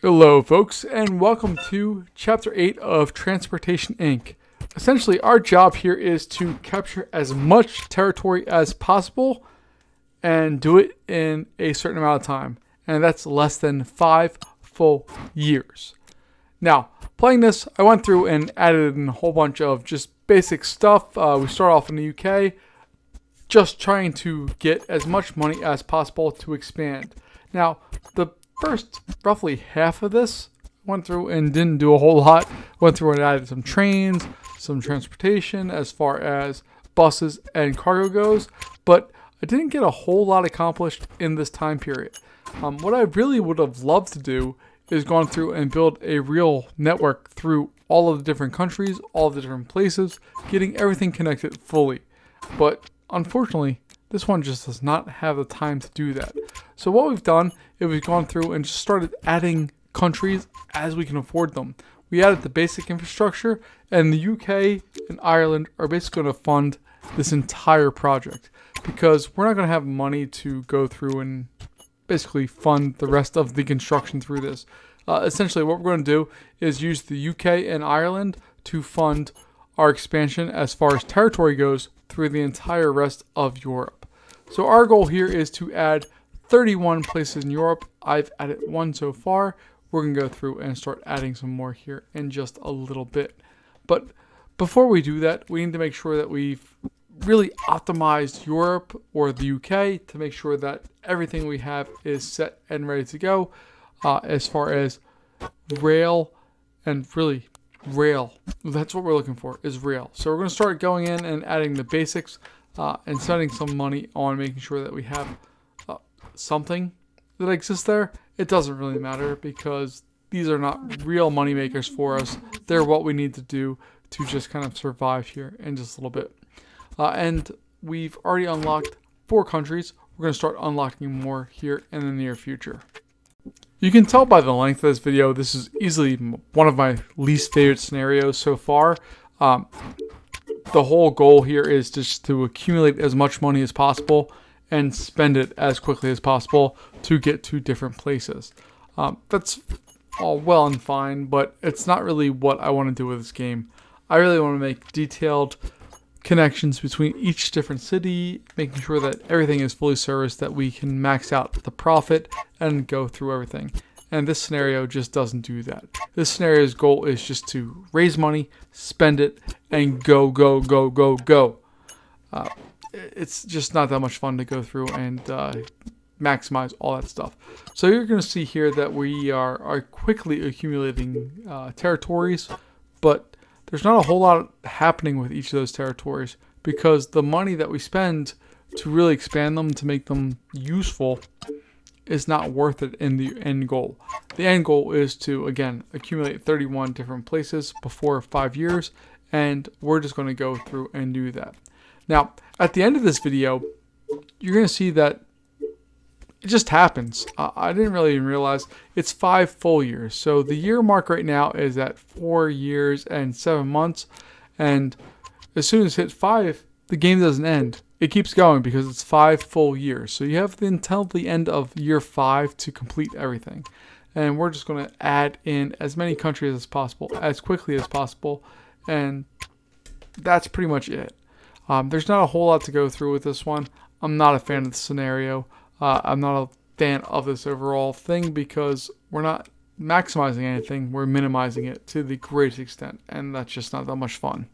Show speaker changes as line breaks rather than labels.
Hello folks, and welcome to Chapter 8 of Transportation Inc. Essentially, our job here is to capture as much territory as possible and do it in a certain amount of time. And that's less than 5 full years. Now, playing this, I went through and added in a whole bunch of just basic stuff. We start off in the UK, just trying to get as much money as possible to expand. Now, the first roughly half of this went through and didn't do a whole lot. Went through and added some trains, some transportation as far as buses and cargo goes, but I didn't get a whole lot accomplished in this time period. What I really would have loved to do is gone through and build a real network through all of the different countries, all of the different places, getting everything connected fully. But unfortunately, this one just does not have the time to do that. So what we've done is we've gone through and just started adding countries as we can afford them. We added the basic infrastructure, and the UK and Ireland are basically going to fund this entire project because we're not going to have money to go through and basically fund the rest of the construction through this. Essentially, what we're going to do is use the UK and Ireland to fund our expansion as far as territory goes through the entire rest of Europe. So our goal here is to add 31 places in Europe. I've added one so far. We're going to go through and start adding some more here in just a little bit. But before we do that, we need to make sure that we've really optimized Europe or the UK to make sure that everything we have is set and ready to go as far as rail and really rail. That's what we're looking for, is rail. So we're going to start going in and adding the basics and spending some money on making sure that we have something that exists there. It doesn't really matter because these are not real money makers for us. They're what we need to do to just kind of survive here in just a little bit. And we've already unlocked 4 countries. We're going to start unlocking more here in the near future. You can tell by the length of this video, this is easily one of my least favorite scenarios so far. The whole goal here is just to accumulate as much money as possible and spend it as quickly as possible to get to different places. That's all well and fine, but it's not really what I want to do with this game. I really want to make detailed connections between each different city, making sure that everything is fully serviced, that we can max out the profit and go through everything. And this scenario just doesn't do that. This scenario's goal is just to raise money, spend it, and go, go, go, go, go. It's just not that much fun to go through and maximize all that stuff. So you're going to see here that we are quickly accumulating territories, but there's not a whole lot happening with each of those territories because the money that we spend to really expand them, to make them useful, is not worth it in the end goal. The end goal is to, again, accumulate 31 different places before 5 years, and we're just going to go through and do that. Now, at the end of this video, you're going to see that it just happens. I didn't really even realize it's 5 full years. So the year mark right now is at 4 years and 7 months, and as soon as it hits 5, the game doesn't end. It keeps going because it's 5 full years. So you have until the end of year 5 to complete everything. And we're just going to add in as many countries as possible, as quickly as possible. And that's pretty much it. There's not a whole lot to go through with this one. I'm not a fan of the scenario. I'm not a fan of this overall thing because we're not maximizing anything. We're minimizing it to the greatest extent. And that's just not that much fun.